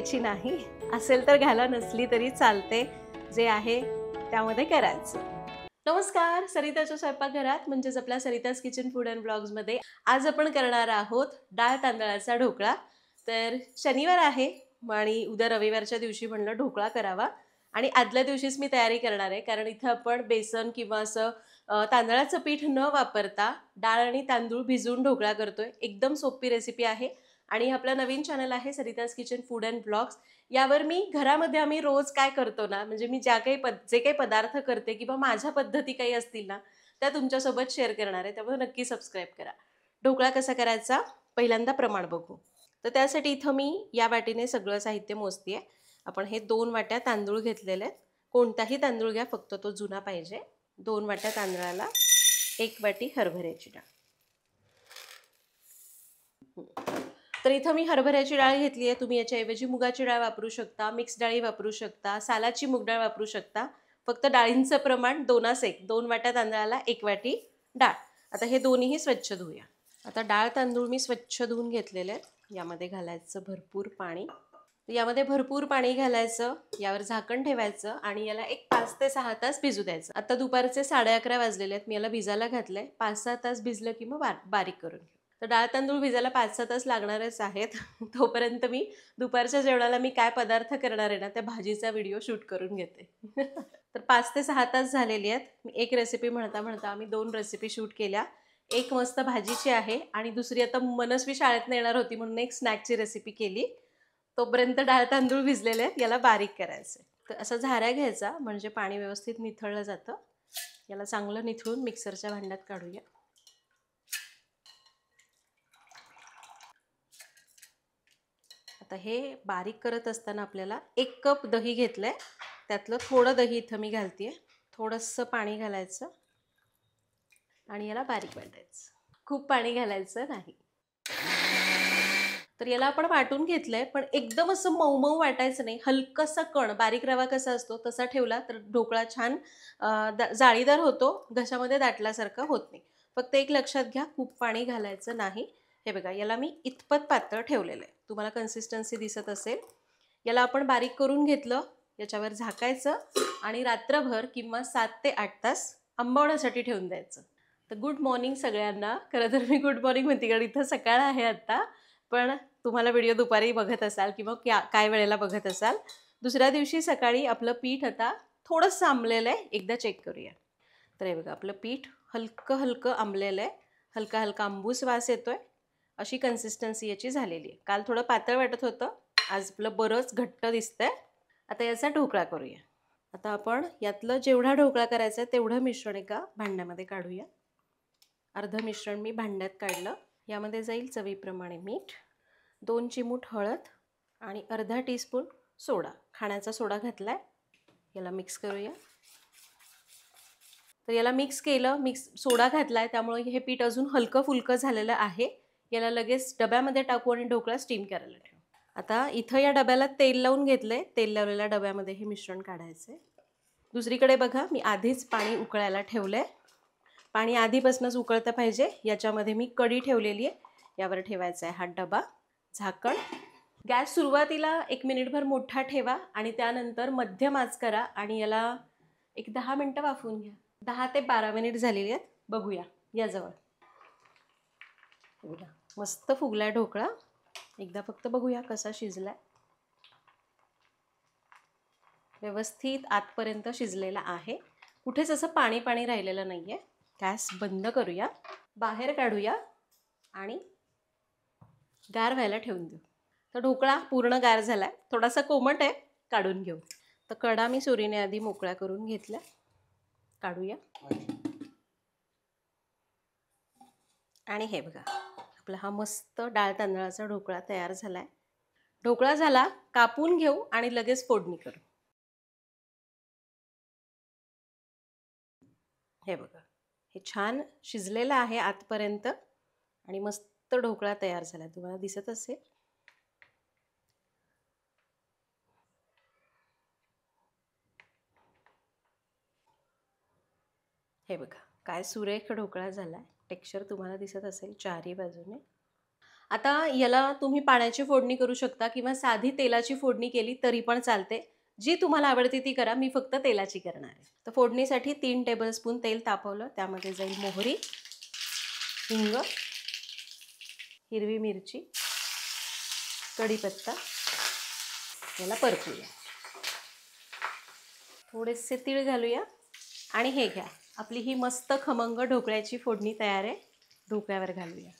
घालायची नाही, असेल तर घाला, नसली तरी चालते, जे आहे त्यामध्ये करायचं. नमस्कार, सरिताच्या स्वयंपाकघरात म्हणजेच आपल्या सरिताज किचन फूड अँड ब्लॉग्समध्ये आज आपण करणार आहोत डाळ तांदळाचा ढोकळा. तर शनिवार आहे आणि उद्या रविवारच्या दिवशी म्हणलं ढोकळा करावा आणि आदल्या दिवशीच मी तयारी करणार आहे, कारण इथं आपण बेसन किंवा असं तांदळाचं पीठ न वापरता डाळ आणि तांदूळ भिजवून ढोकळा करतोय. एकदम सोपी रेसिपी आहे आणि आपला नवीन चॅनल आहे Sarita's kitchen food and blogs. यावर मी घरामध्ये आम्ही रोज काय करतो ना, म्हणजे मी जे काही पदार्थ करते किंवा माझ्या पद्धती काही असतील ना, त्या तुमच्यासोबत शेअर करणार आहे. त्यामुळे नक्की सबस्क्राईब करा. ढोकळा कसा करायचा पहिल्यांदा प्रमाण बघू. तर त्यासाठी इथं मी या वाटीने सगळं साहित्य मोजते आहे. आपण हे 2 वाट्या तांदूळ घेतलेले आहेत. कोणताही तांदूळ घ्या, फक्त तो जुना पाहिजे. 2 वाट्या तांदळाला 1 वाटी हरभऱ्याची डाळ. तर इथं मी हरभऱ्याची डाळ घेतली आहे. तुम्ही याच्याऐवजी मुगाची डाळ वापरू शकता, मिक्स डाळी वापरू शकता, सालाची मूग डाळ वापरू शकता. फक्त डाळींचं प्रमाण 2:1. 2 वाट्या तांदळाला 1 वाटी डाळ. आता हे दोन्हीही स्वच्छ धुऊया. आता डाळ तांदूळ मी स्वच्छ धुवून घेतलेले आहेत. यामध्ये घालायचं भरपूर पाणी. यामध्ये भरपूर पाणी घालायचं, यावर झाकण ठेवायचं आणि याला एक 5 ते 6 तास भिजू द्यायचं. आता दुपारचे 11:30 वाजलेले आहेत. मी याला भिजायला घातलंय. 5-6 तास भिजलं की मग बारीक करून घेऊ. तर डाळ तांदूळ भिजायला 5-6 तास लागणारच आहेत. तोपर्यंत मी दुपारच्या जेवणाला मी काय पदार्थ करणार आहे ना, त्या भाजीचा व्हिडिओ शूट करून घेते. तर 5 ते 6 तास झालेली आहेत. मी एक रेसिपी म्हणता म्हणता आम्ही 2 रेसिपी शूट केल्या. एक मस्त भाजीची आहे आणि दुसरी आता मनस्वी शाळेतनं येणार होती म्हणून एक स्नॅकची रेसिपी केली. तोपर्यंत डाळ तांदूळ भिजलेले आहेत, याला बारीक करायचं. तर असं झाऱ्या घ्यायचा म्हणजे पाणी व्यवस्थित निथळलं जातं. याला चांगलं निथळून मिक्सरच्या भांड्यात काढूया. आता हे बारीक करत असताना आपल्याला 1 कप दही घेतलंय. त्यातलं थोडं दही इथं मी घालतेय. थोडंसं पाणी घालायचं आणि याला बारीक वाटायचं. खूप पाणी घालायचं नाही. तर याला आपण वाटून घेतलंय, पण एकदम असं मऊ मऊ वाटायचं नाही. हलकासा कण, बारीक रवा कसा असतो तसा ठेवला तर ढोकळा छान जाळीदार होतो, घशामध्ये दाटल्यासारखं होत नाही. फक्त एक लक्षात घ्या, खूप पाणी घालायचं नाही. हे बघा, याला मी इतपत पातळ ठेवलेलं आहे. तुम्हाला कन्सिस्टन्सी दिसत असेल. याला आपण बारीक करून घेतलं. याच्यावर झाकायचं आणि रात्रभर किंवा 7 ते 8 तास आंबवण्यासाठी ठेवून द्यायचं. तर गुड मॉर्निंग सगळ्यांना. खरं तर मी गुड मॉर्निंग म्हणते, कारण इथं सकाळ आहे आत्ता. पण तुम्हाला व्हिडिओ दुपारी बघत असाल किंवा काय वेळेला बघत असाल. दुसऱ्या दिवशी सकाळी आपलं पीठ आता थोडंसं आंबलेलं आहे. एकदा चेक करूया. तर हे बघा, आपलं पीठ हलकं हलकं आंबलेलं आहे. हलका हलका आंबूस वास येतोय. अशी कन्सिस्टन्सी याची झालेली आहे. काल थोडं पातळ वाटत होतं, आज आपलं बरंच घट्ट दिसतंय. आता याचा ढोकळा करूया. आता आपण यातलं जेवढा ढोकळा करायचा आहे तेवढं मिश्रण एका भांड्यामध्ये काढूया. अर्धं मिश्रण मी भांड्यात काढलं. यामध्ये जाईल चवीप्रमाणे मीठ, 2 चिमूट हळद आणि अर्धा टीस्पून सोडा, खाण्याचा सोडा घातलाय. याला मिक्स करूया. तर याला मिक्स केलं, सोडा घातलाय त्यामुळे हे पीठ अजून हलकं फुलकं झालेलं आहे. याला लगेच डब्यामध्ये टाकू आणि ढोकळा स्टीम करायला ठेवू. आता इथं या डब्याला तेल लावून घेतलंय. तेल लावलेल्या डब्यामध्ये हे मिश्रण काढायचंय. दुसरीकडे बघा, मी आधीच पाणी उकळायला ठेवलंय. पाणी आधीपासूनच उकळतं पाहिजे. याच्यामध्ये मी कढी ठेवलेली आहे. यावर ठेवायचा आहे हा डबा. झाकण. गॅस सुरुवातीला 1 मिनिटभर मोठा ठेवा आणि त्यानंतर मध्यम आच करा आणि याला एक 10 मिनटं वाफवून घ्या. 10 ते 12 मिनिट झालेली आहेत. बघूया, या जवळ. बघा, मस्त फुगलाय ढोकळा. एकदा फक्त बघूया कसा शिजलाय. व्यवस्थित आतपर्यंत शिजलेला आहे. कुठेच असं पाणी पाणी राहिलेलं नाहीये. गॅस बंद करूया, बाहेर काढूया आणि गार व्हायला ठेवून देऊ. तर ढोकळा पूर्ण गार झालाय. थोडासा कोमट आहे, काढून घेऊ. तर कडा मी सुरीने आधी मोकळ्या करून घेतल्या. काढूया. आणि हे बघा, आपला हा मस्त डाळ तांदळाचा ढोकळा तयार झालाय. ढोकळा झाला, कापून घेऊ आणि लगेच फोडणी करू. हे बघा, हे छान शिजलेलं आहे आतपर्यंत आणि मस्त ढोकळा तयार झाला. तुम्हाला दिसत असेल. हे बघा, काय सुरेख ढोकळा झालाय. टेक्स्चर तुम्हाला दिसत असेल चारही बाजूने. आता याला तुम्ही पाण्याची फोडणी करू शकता किंवा साधी तेलाची फोडणी केली तरी पण चालते. जी तुम्हाला आवडते ती करा. मी फक्त तेलाची करणार आहे. तर फोडणीसाठी 3 टेबलस्पून तेल तापवलं. त्यामध्ये जाईल मोहरी, हिंग, हिरवी मिरची, कढीपत्ता. याला परतूया. थोडेसे तीळ घालूया आणि हे घ्या. आपली ही मस्त खमंग ढोकळ्याची फोडणी तयार आहे. ढोकळ्यावर घालूया.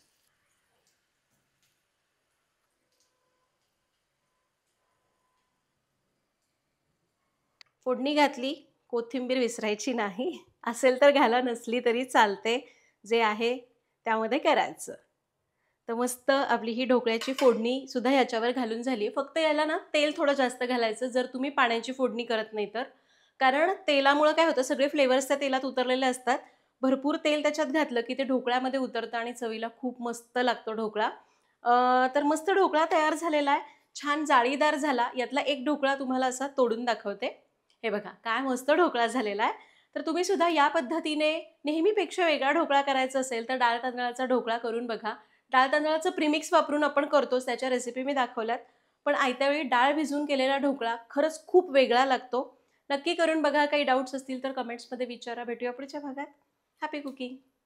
फोडणी घातली, कोथिंबीर विसरायची नाही. असेल तर घाला, नसली तरी चालते. जे आहे त्यामध्ये करायचं. तर मस्त आपली ही ढोकळ्याची फोडणी सुद्धा ह्याच्यावर घालून झाली आहे. फक्त याला ना तेल थोडं जास्त घालायचं जर तुम्ही पाण्याची फोडणी करत नाही तर. कारण तेलामुळं काय होतं, सगळे फ्लेवर्स त्या तेलात उतरलेले असतात. भरपूर तेल त्याच्यात घातलं की ते ढोकळ्यामध्ये उतरतं आणि चवीला खूप मस्त लागतो ढोकळा. तर मस्त ढोकळा तयार झालेला आहे. छान जाळीदार झाला. यातला एक ढोकळा तुम्हाला असा तोडून दाखवते. हे बघा काय मस्त ढोकळा झालेला आहे. तर तुम्ही सुद्धा या पद्धतीने नेहमीपेक्षा वेगळा ढोकळा करायचा असेल तर डाळ तांदळाचा ढोकळा करून बघा. डाळ तांदळाचं प्रीमिक्स वापरून आपण करतोच, त्याच्या रेसिपी मी दाखवल्यात. पण आयत्या वेळी डाळ भिजवून केलेला ढोकळा खरंच खूप वेगळा लागतो. नक्की करून बघा. काही डाऊट्स असतील तर कमेंट्समध्ये विचारा. भेटूया पुढच्या भागात. Happy cooking.